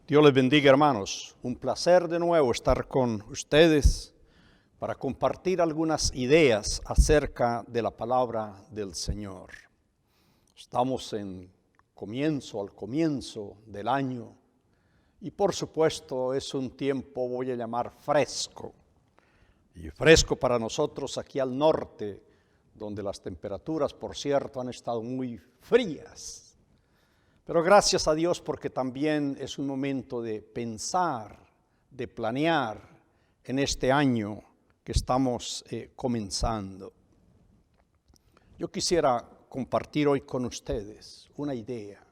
Dios les bendiga, hermanos. Un placer de nuevo estar con ustedes para compartir algunas ideas acerca de la palabra del Señor. Estamos al comienzo del año y por supuesto es un tiempo, voy a llamar fresco. Y fresco para nosotros aquí al norte, donde las temperaturas, por cierto, han estado muy frías. Pero gracias a Dios porque también es un momento de pensar, de planear en este año que estamos comenzando. Yo quisiera compartir hoy con ustedes una idea,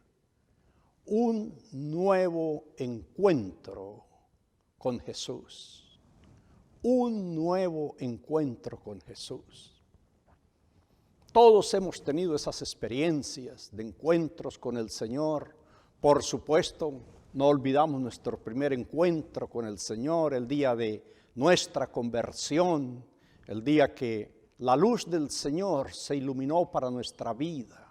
un nuevo encuentro con Jesús, un nuevo encuentro con Jesús. Todos hemos tenido esas experiencias de encuentros con el Señor. Por supuesto, no olvidamos nuestro primer encuentro con el Señor, el día de nuestra conversión, el día que la luz del Señor se iluminó para nuestra vida.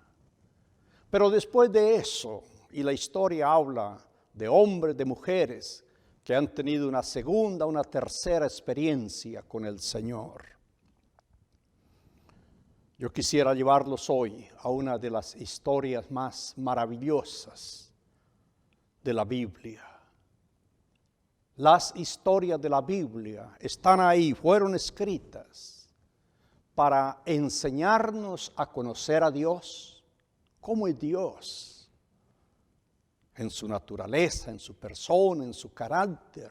Pero después de eso, y la historia habla de hombres, de mujeres que han tenido una segunda, una tercera experiencia con el Señor. Yo quisiera llevarlos hoy a una de las historias más maravillosas de la Biblia. Las historias de la Biblia están ahí, fueron escritas para enseñarnos a conocer a Dios, cómo es Dios, en su naturaleza, en su persona, en su carácter,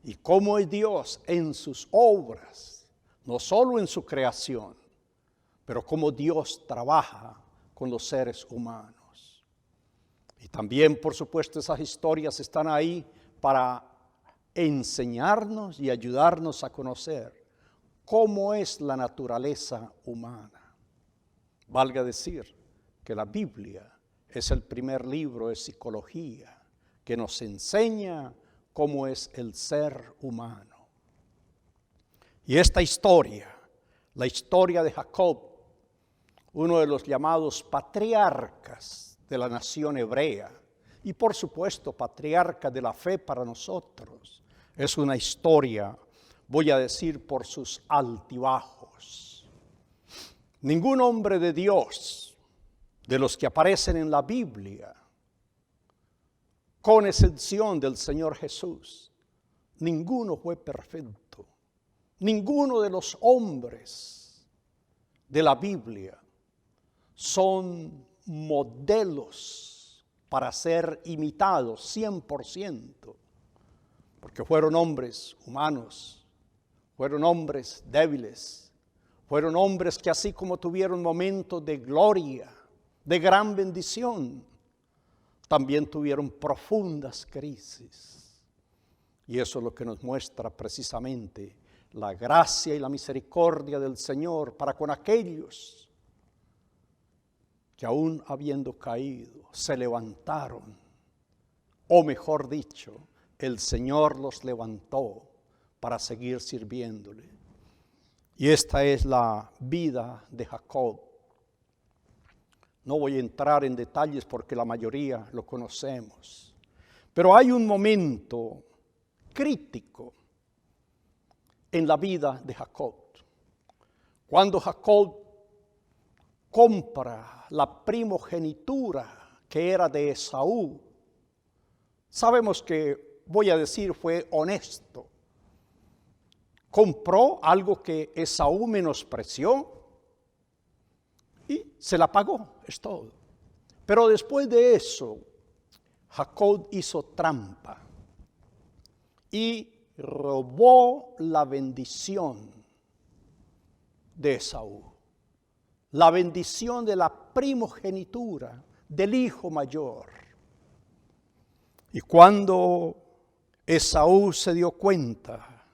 y cómo es Dios en sus obras, no solo en su creación, pero cómo Dios trabaja con los seres humanos. Y también, por supuesto, esas historias están ahí para enseñarnos y ayudarnos a conocer cómo es la naturaleza humana. Valga decir que la Biblia es el primer libro de psicología que nos enseña cómo es el ser humano. Y esta historia, la historia de Jacob, uno de los llamados patriarcas de la nación hebrea, y por supuesto patriarca de la fe para nosotros, es una historia, voy a decir, por sus altibajos. Ningún hombre de Dios, de los que aparecen en la Biblia, con excepción del Señor Jesús, ninguno fue perfecto. Ninguno de los hombres de la Biblia son modelos para ser imitados 100%, porque fueron hombres humanos, fueron hombres débiles, fueron hombres que así como tuvieron momentos de gloria, de gran bendición, también tuvieron profundas crisis. Y eso es lo que nos muestra precisamente la gracia y la misericordia del Señor para con aquellos que aún habiendo caído, se levantaron, o mejor dicho, el Señor los levantó para seguir sirviéndole. Y esta es la vida de Jacob. No voy a entrar en detalles porque la mayoría lo conocemos, pero hay un momento crítico en la vida de Jacob. Cuando Jacob compra la primogenitura que era de Esaú, sabemos que, voy a decir, fue honesto. Compró algo que Esaú menospreció y se la pagó, es todo. Pero después de eso, Jacob hizo trampa y robó la bendición de Esaú. La bendición de la primogenitura del hijo mayor. Y cuando Esaú se dio cuenta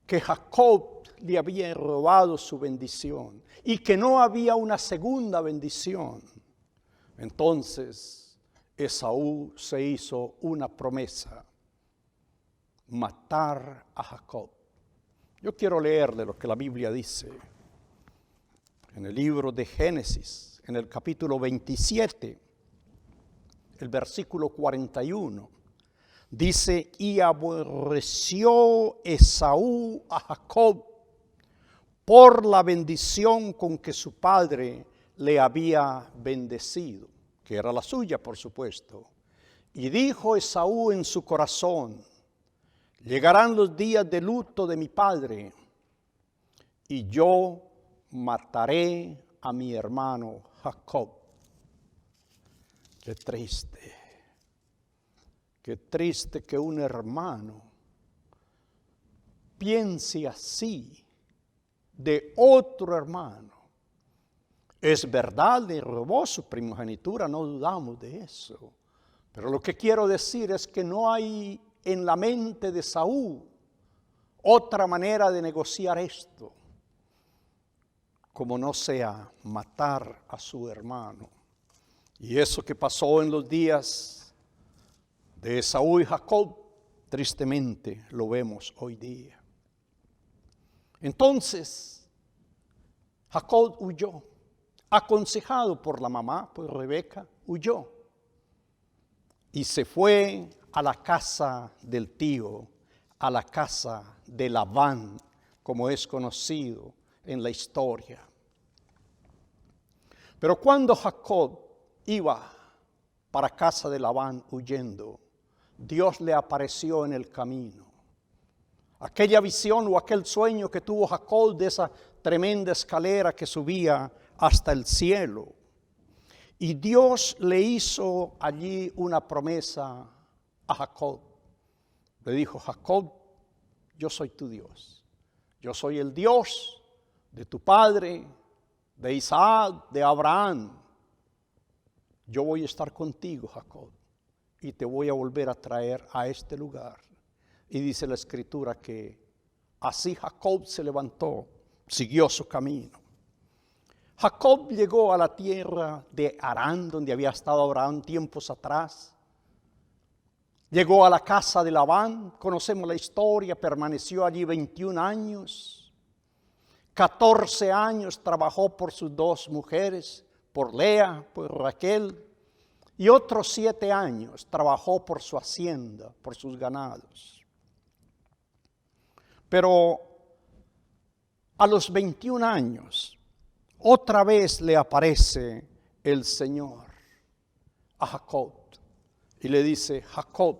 que Jacob le había robado su bendición y que no había una segunda bendición, entonces Esaú se hizo una promesa: matar a Jacob. Yo quiero leerle lo que la Biblia dice en el libro de Génesis, en el capítulo 27, el versículo 41. Dice, y aborreció Esaú a Jacob por la bendición con que su padre le había bendecido, que era la suya, por supuesto. Y dijo Esaú en su corazón, llegarán los días de luto de mi padre, y yo mataré a mi hermano Jacob. Qué triste. Qué triste que un hermano piense así de otro hermano. Es verdad, le robó su primogenitura, no dudamos de eso. Pero lo que quiero decir es que no hay en la mente de Saúl otra manera de negociar esto, como no sea matar a su hermano. Y eso que pasó en los días de Esaú y Jacob, tristemente lo vemos hoy día. Entonces, Jacob huyó, aconsejado por la mamá, por Rebeca, huyó. Y se fue a la casa del tío, a la casa de Labán, como es conocido en la historia. Pero cuando Jacob iba para casa de Labán huyendo, Dios le apareció en el camino. Aquella visión o aquel sueño que tuvo Jacob de esa tremenda escalera que subía hasta el cielo. Y Dios le hizo allí una promesa a Jacob. Le dijo, Jacob, yo soy tu Dios. Yo soy el Dios de tu padre, de Isaac, de Abraham. Yo voy a estar contigo, Jacob, y te voy a volver a traer a este lugar. Y dice la Escritura que así Jacob se levantó, siguió su camino. Jacob llegó a la tierra de Harán, donde había estado Abraham tiempos atrás. Llegó a la casa de Labán, conocemos la historia, permaneció allí 21 años. 14 años trabajó por sus dos mujeres, por Lea, por Raquel, y otros 7 años trabajó por su hacienda, por sus ganados. Pero a los 21 años, otra vez le aparece el Señor a Jacob y le dice, Jacob,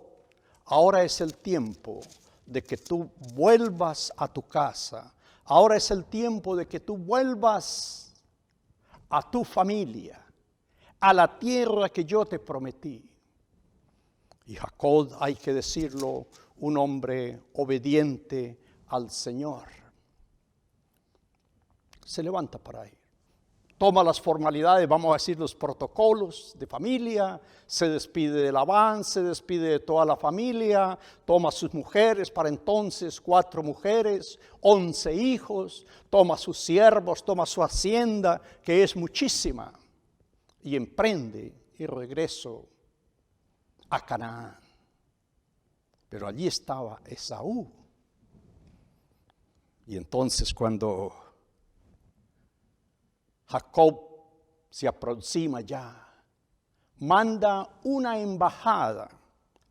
ahora es el tiempo de que tú vuelvas a tu casa. Ahora es el tiempo de que tú vuelvas a tu familia, a la tierra que yo te prometí. Y Jacob, hay que decirlo, un hombre obediente al Señor, se levanta para ir. Toma las formalidades, vamos a decir los protocolos de familia, se despide de Labán, se despide de toda la familia, toma sus mujeres, para entonces 4 mujeres, 11 hijos, toma sus siervos, toma su hacienda, que es muchísima, y emprende y regreso a Canaán. Pero allí estaba Esaú. Y entonces cuando Jacob se aproxima ya, manda una embajada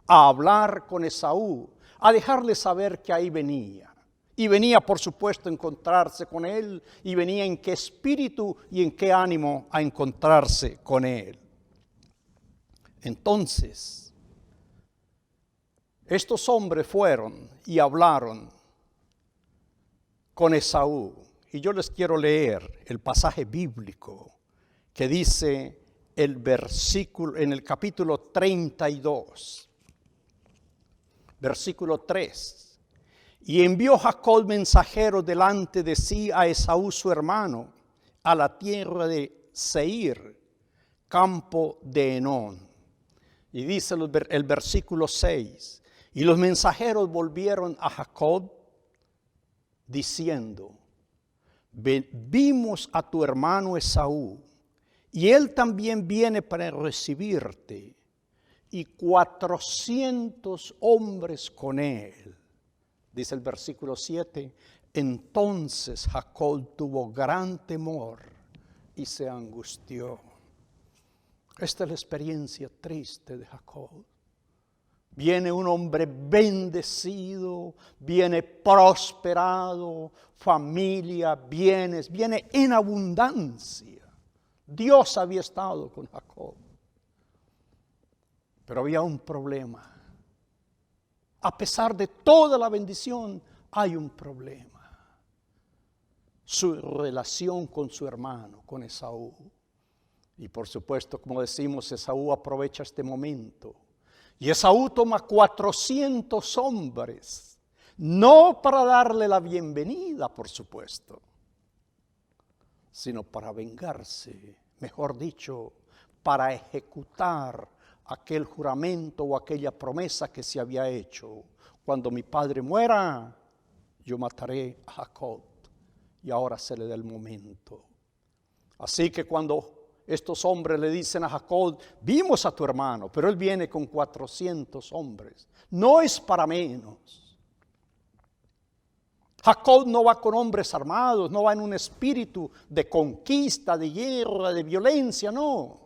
a hablar con Esaú, a dejarle saber que ahí venía. Y venía, por supuesto, a encontrarse con él, y venía en qué espíritu y en qué ánimo a encontrarse con él. Entonces, estos hombres fueron y hablaron con Esaú. Y yo les quiero leer el pasaje bíblico que dice el versículo en el capítulo 32, versículo 3. Y envió Jacob mensajeros delante de sí a Esaú su hermano, a la tierra de Seir, campo de Enón. Y dice el versículo 6, y los mensajeros volvieron a Jacob diciendo, vimos a tu hermano Esaú, y él también viene para recibirte, y 400 hombres con él. Dice el versículo 7, entonces Jacob tuvo gran temor y se angustió. Esta es la experiencia triste de Jacob. Viene un hombre bendecido, viene prosperado, familia, bienes, viene en abundancia. Dios había estado con Jacob. Pero había un problema. A pesar de toda la bendición, hay un problema. Su relación con su hermano, con Esaú. Y por supuesto, como decimos, Esaú aprovecha este momento. Y Esaú toma 400 hombres, no para darle la bienvenida, por supuesto, sino para vengarse, mejor dicho, para ejecutar aquel juramento o aquella promesa que se había hecho. Cuando mi padre muera, yo mataré a Jacob. Y ahora se le da el momento. Así que cuando estos hombres le dicen a Jacob, vimos a tu hermano, pero él viene con 400 hombres. No es para menos. Jacob no va con hombres armados, no va en un espíritu de conquista, de guerra, de violencia, no.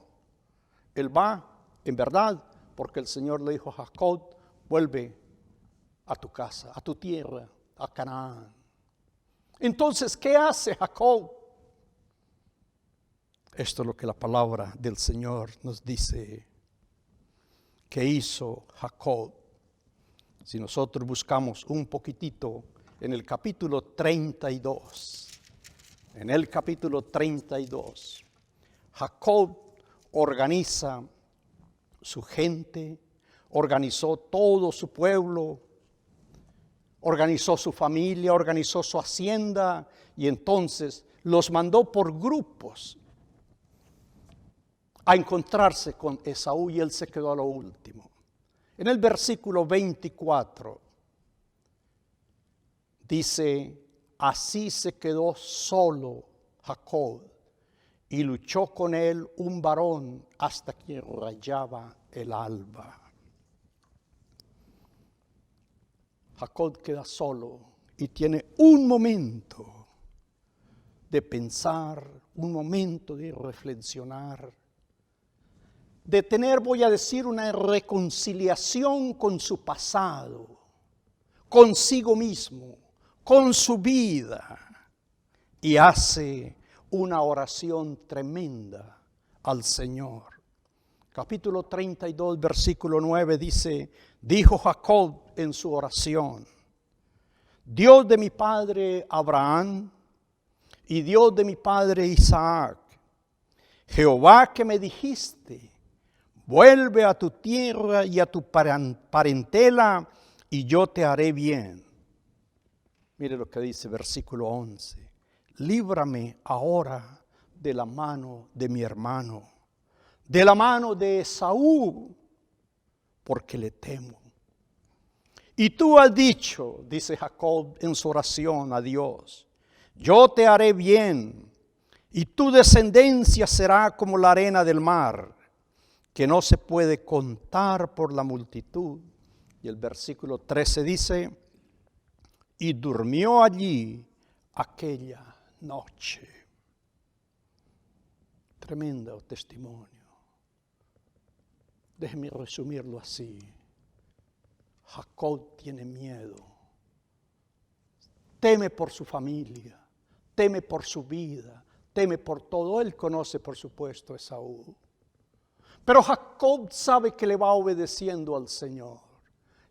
Él va, en verdad, porque el Señor le dijo a Jacob, vuelve a tu casa, a tu tierra, a Canaán. Entonces, ¿qué hace Jacob? Esto es lo que la palabra del Señor nos dice que hizo Jacob. Si nosotros buscamos un poquitito en el capítulo 32, en el capítulo 32, Jacob organiza su gente, organizó todo su pueblo, organizó su familia, organizó su hacienda y entonces los mandó por grupos a encontrarse con Esaú y él se quedó a lo último. En el versículo 24 dice, así se quedó solo Jacob y luchó con él un varón hasta que rayaba el alba. Jacob queda solo y tiene un momento de pensar, un momento de reflexionar, de tener, voy a decir, una reconciliación con su pasado, consigo mismo, con su vida, y hace una oración tremenda al Señor. Capítulo 32, versículo 9 dice, dijo Jacob en su oración, Dios de mi padre Abraham y Dios de mi padre Isaac, Jehová que me dijiste, vuelve a tu tierra y a tu parentela y yo te haré bien. Mire lo que dice versículo 11. Líbrame ahora de la mano de mi hermano, de la mano de Esaú, porque le temo. Y tú has dicho, dice Jacob en su oración a Dios, yo te haré bien y tu descendencia será como la arena del mar, que no se puede contar por la multitud. Y el versículo 13 dice, y durmió allí aquella noche. Tremendo testimonio. Déjeme resumirlo así. Jacob tiene miedo. Teme por su familia, teme por su vida, teme por todo. Él conoce, por supuesto, a Esaú. Pero Jacob sabe que le va obedeciendo al Señor.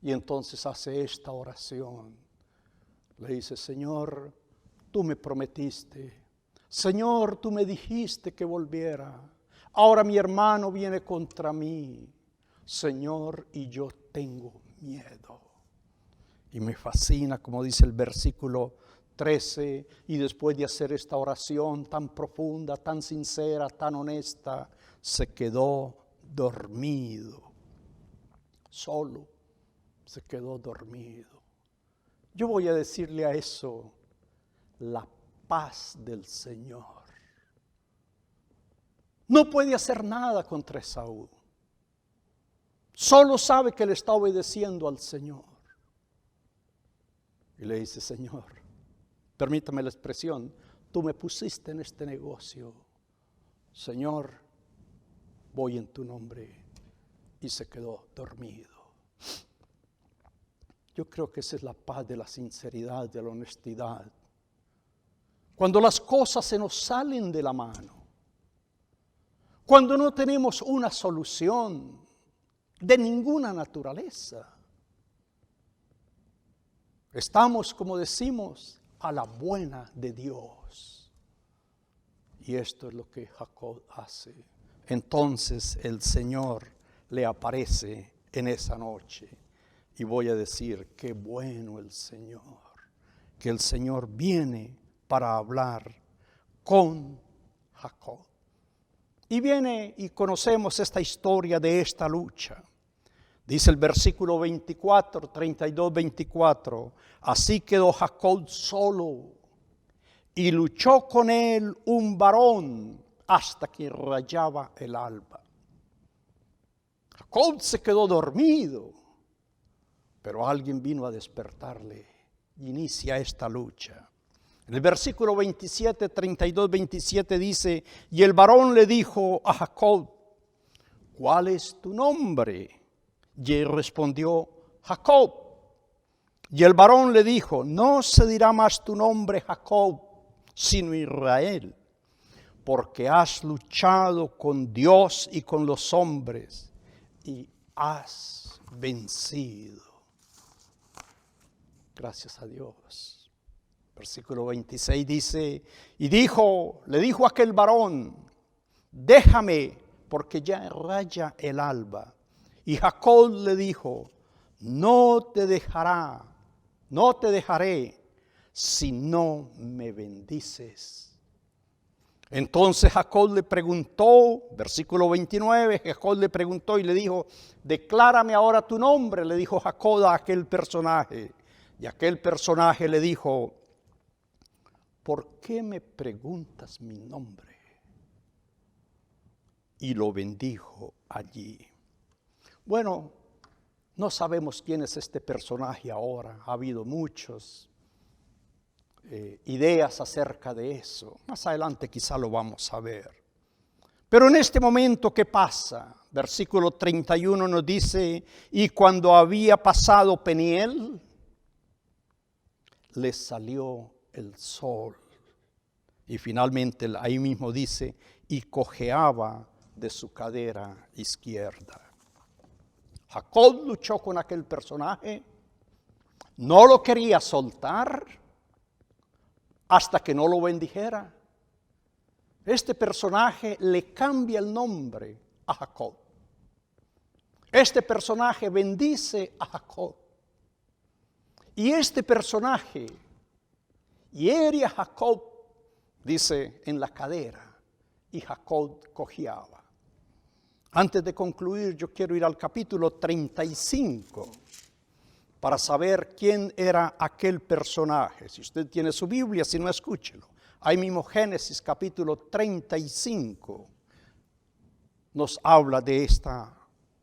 Y entonces hace esta oración. Le dice, Señor, tú me prometiste. Señor, tú me dijiste que volviera. Ahora mi hermano viene contra mí. Señor, y yo tengo miedo. Y me fascina, como dice el versículo 13, y después de hacer esta oración tan profunda, tan sincera, tan honesta, se quedó dormido. Solo se quedó dormido. Yo voy a decirle a eso, la paz del Señor. No puede hacer nada contra Esaú. Solo sabe que le está obedeciendo al Señor. Y le dice, Señor, permítame la expresión, tú me pusiste en este negocio. Señor, voy en tu nombre. Y se quedó dormido. Yo creo que esa es la paz de la sinceridad, de la honestidad. Cuando las cosas se nos salen de la mano, cuando no tenemos una solución de ninguna naturaleza, estamos, como decimos, a la buena de Dios. Y esto es lo que Jacob hace. Entonces el Señor le aparece en esa noche. Y voy a decir, qué bueno el Señor, que el Señor viene para hablar con Jacob. Y viene y conocemos esta historia de esta lucha. Dice el versículo 24, 32, 24, así quedó Jacob solo y luchó con él un varón hasta que rayaba el alba. Jacob se quedó dormido, pero alguien vino a despertarle y inicia esta lucha. En el versículo 27, 32, 27 dice, y el varón le dijo a Jacob, ¿cuál es tu nombre? Y él respondió, Jacob. Y el varón le dijo, no se dirá más tu nombre Jacob, sino Israel, porque has luchado con Dios y con los hombres y has vencido. Gracias a Dios. Versículo 26 dice, y le dijo aquel varón, déjame, porque ya raya el alba. Y Jacob le dijo, no te dejaré, si no me bendices. Entonces Jacob le preguntó, versículo 29, Jacob le preguntó y le dijo, declárame ahora tu nombre, le dijo Jacob a aquel personaje. Y aquel personaje le dijo, ¿por qué me preguntas mi nombre? Y lo bendijo allí. Bueno, no sabemos quién es este personaje ahora. Ha habido muchas ideas acerca de eso. Más adelante quizá lo vamos a ver. Pero en este momento, ¿qué pasa? Versículo 31 nos dice, y cuando había pasado Peniel, le salió el sol. Y finalmente ahí mismo dice, y cojeaba de su cadera izquierda. Jacob luchó con aquel personaje, no lo quería soltar hasta que no lo bendijera. Este personaje le cambia el nombre a Jacob. Este personaje bendice a Jacob. Y este personaje hiere a Jacob, dice, en la cadera, y Jacob cojeaba. Antes de concluir, yo quiero ir al capítulo 35 para saber quién era aquel personaje. Si usted tiene su Biblia, si no, escúchelo. Ahí mismo Génesis capítulo 35 nos habla de este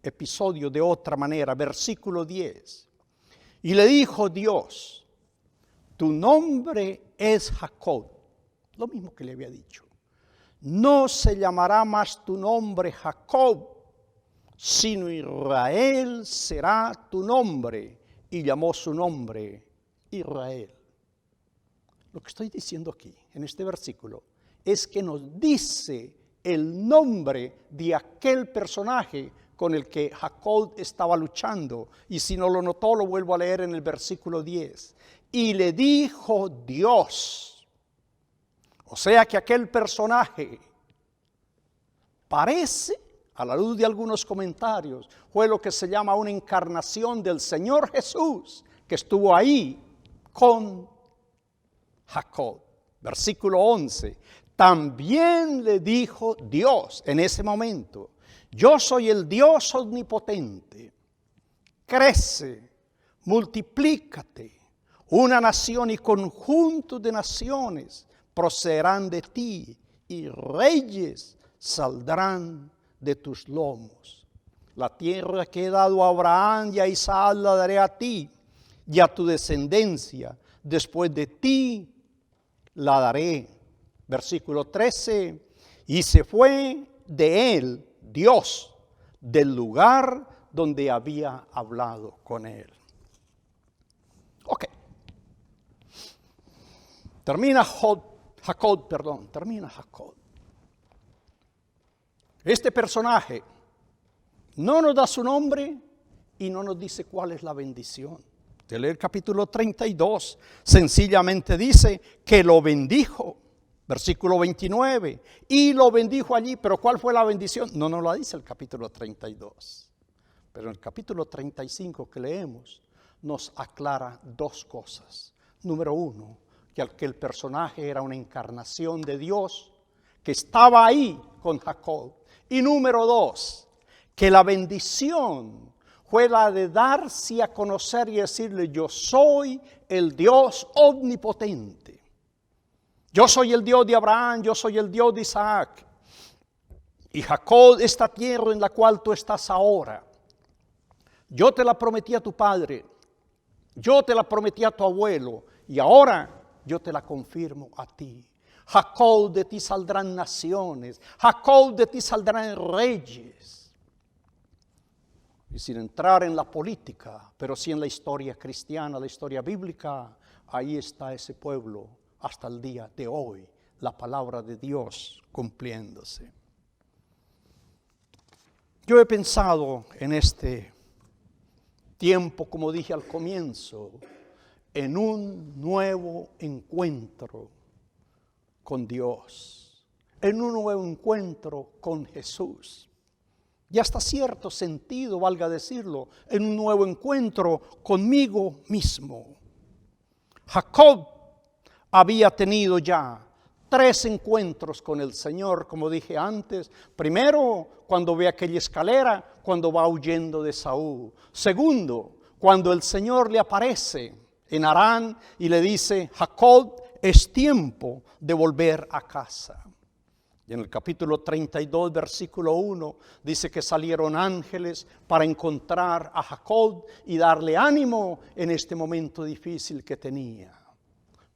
episodio de otra manera. Versículo 10. Y le dijo Dios, tu nombre es Jacob. Lo mismo que le había dicho. No se llamará más tu nombre Jacob, sino Israel será tu nombre. Y llamó su nombre Israel. Lo que estoy diciendo aquí, en este versículo, es que nos dice el nombre de aquel personaje con el que Jacob estaba luchando. Y si no lo notó, lo vuelvo a leer en el versículo 10. Y le dijo Dios. O sea que aquel personaje parece, a la luz de algunos comentarios, fue lo que se llama una encarnación del Señor Jesús, que estuvo ahí con Jacob. Versículo 11. También le dijo Dios en ese momento, yo soy el Dios omnipotente, crece, multiplícate, una nación y conjunto de naciones procederán de ti y reyes saldrán de tus lomos. La tierra que he dado a Abraham y a Isaac la daré a ti y a tu descendencia, después de ti la daré. Versículo 13, y se fue de él, Dios del lugar donde había hablado con él. Ok. Termina Jacob. Este personaje no nos da su nombre y no nos dice cuál es la bendición. De leer el capítulo 32, sencillamente dice que lo bendijo. Versículo 29, y lo bendijo allí, pero ¿cuál fue la bendición? No nos la dice el capítulo 32. Pero en el capítulo 35 que leemos, nos aclara dos cosas. Número uno, que el personaje era una encarnación de Dios, que estaba ahí con Jacob. Y número dos, que la bendición fue la de darse a conocer y decirle: yo soy el Dios omnipotente. Yo soy el Dios de Abraham, yo soy el Dios de Isaac. Y Jacob, esta tierra en la cual tú estás ahora, yo te la prometí a tu padre, yo te la prometí a tu abuelo, y ahora yo te la confirmo a ti. Jacob, de ti saldrán naciones, Jacob, de ti saldrán reyes. Y sin entrar en la política, pero sí en la historia cristiana, la historia bíblica, ahí está ese pueblo hasta el día de hoy, la palabra de Dios cumpliéndose. Yo he pensado en este tiempo, como dije al comienzo, en un nuevo encuentro con Dios, en un nuevo encuentro con Jesús. Y hasta cierto sentido, valga decirlo, en un nuevo encuentro conmigo mismo. Jacob había tenido ya 3 encuentros con el Señor, como dije antes. Primero, cuando ve aquella escalera, cuando va huyendo de Saúl. Segundo, cuando el Señor le aparece en Harán y le dice: Jacob, es tiempo de volver a casa. Y en el capítulo 32, versículo 1, dice que salieron ángeles para encontrar a Jacob y darle ánimo en este momento difícil que tenía.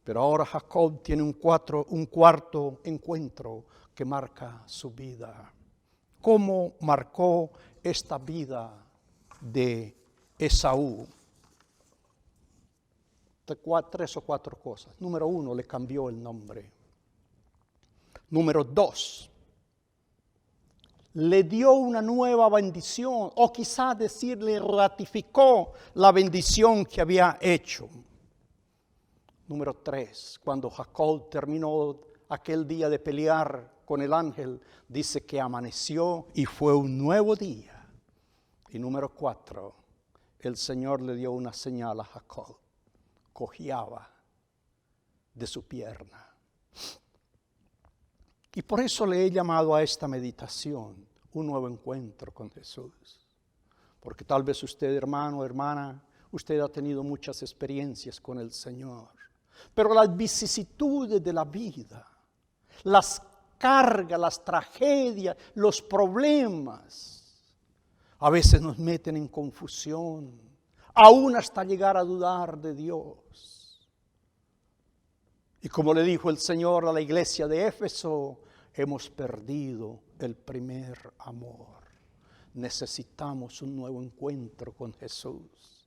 Pero ahora Jacob tiene un cuarto encuentro que marca su vida. ¿Cómo marcó esta vida de Esaú? 3 o 4 cosas. Número 1, le cambió el nombre. Número 2, le dio una nueva bendición, o quizás decirle ratificó la bendición que había hecho. Número 3, cuando Jacob terminó aquel día de pelear con el ángel, dice que amaneció y fue un nuevo día. Y número 4, el Señor le dio una señal a Jacob, cojeaba de su pierna. Y por eso le he llamado a esta meditación un nuevo encuentro con Jesús. Porque tal vez usted, hermano, hermana, usted ha tenido muchas experiencias con el Señor. Pero las vicisitudes de la vida, las cargas, las tragedias, los problemas, a veces nos meten en confusión, aún hasta llegar a dudar de Dios. Y como le dijo el Señor a la iglesia de Éfeso, hemos perdido el primer amor. Necesitamos un nuevo encuentro con Jesús.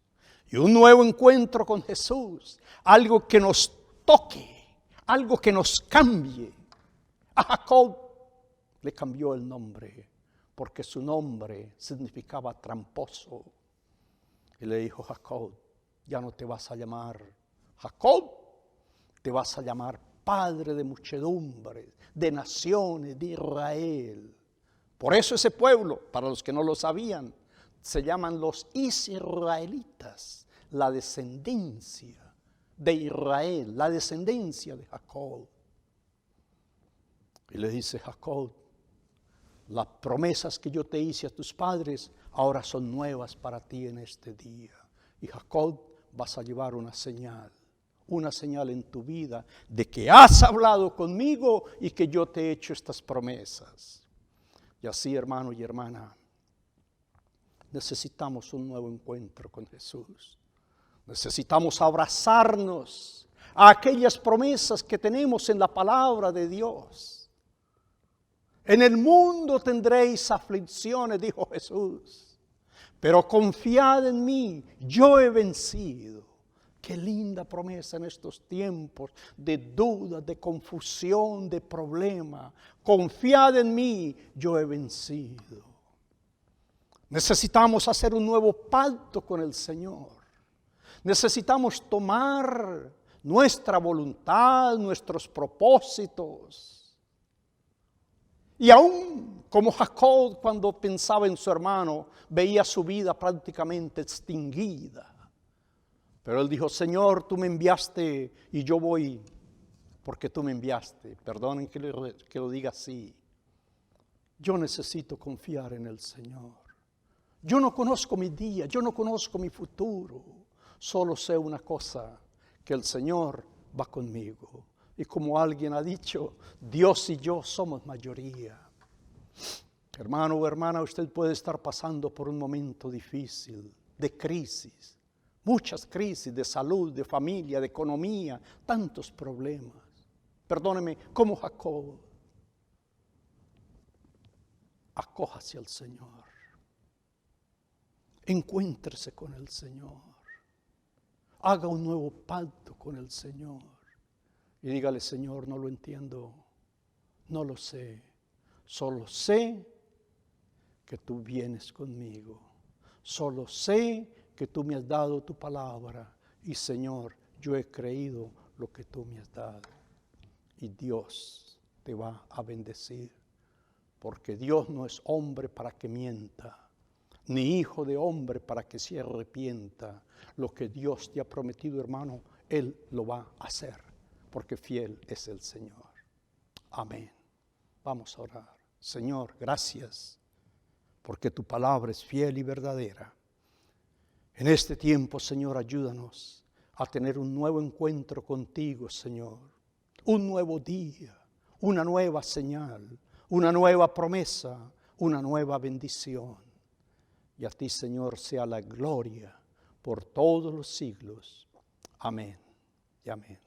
Y un nuevo encuentro con Jesús, algo que nos toque, algo que nos cambie. A Jacob le cambió el nombre, porque su nombre significaba tramposo. Y le dijo: Jacob, ya no te vas a llamar Jacob, te vas a llamar Padre de muchedumbres, de naciones, de Israel. Por eso ese pueblo, para los que no lo sabían, se llaman los israelitas, la descendencia de Israel, la descendencia de Jacob. Y le dice: Jacob, las promesas que yo te hice a tus padres ahora son nuevas para ti en este día. Y Jacob, vas a llevar una señal en tu vida de que has hablado conmigo y que yo te he hecho estas promesas. Y así, hermano y hermana, necesitamos un nuevo encuentro con Jesús. Necesitamos abrazarnos a aquellas promesas que tenemos en la palabra de Dios. En el mundo tendréis aflicciones, dijo Jesús, pero confiad en mí, yo he vencido. Qué linda promesa en estos tiempos de dudas, de confusión, de problemas. Confiad en mí, yo he vencido. Necesitamos hacer un nuevo pacto con el Señor. Necesitamos tomar nuestra voluntad, nuestros propósitos. Y aún como Jacob, cuando pensaba en su hermano, veía su vida prácticamente extinguida. Pero él dijo, Señor, tú me enviaste y yo voy porque tú me enviaste. Perdonen que lo diga así. Yo necesito confiar en el Señor. Yo no conozco mi día, yo no conozco mi futuro. Solo sé una cosa, que el Señor va conmigo. Y como alguien ha dicho, Dios y yo somos mayoría. Hermano o hermana, usted puede estar pasando por un momento difícil, de crisis. Muchas crisis de salud, de familia, de economía, tantos problemas. Perdóneme, como Jacob, acójase al Señor. Encuéntrese con el Señor. Haga un nuevo pacto con el Señor. Y dígale, Señor, no lo entiendo, no lo sé. Solo sé que tú vienes conmigo. Solo sé que tú me has dado tu palabra. Y Señor, yo he creído lo que tú me has dado. Y Dios te va a bendecir. Porque Dios no es hombre para que mienta, ni hijo de hombre para que se arrepienta. Lo que Dios te ha prometido, hermano, Él lo va a hacer, porque fiel es el Señor. Amén. Vamos a orar. Señor, gracias, porque tu palabra es fiel y verdadera. En este tiempo, Señor, ayúdanos a tener un nuevo encuentro contigo, Señor. Un nuevo día, una nueva señal, una nueva promesa, una nueva bendición. Y a ti, Señor, sea la gloria por todos los siglos. Amén y amén.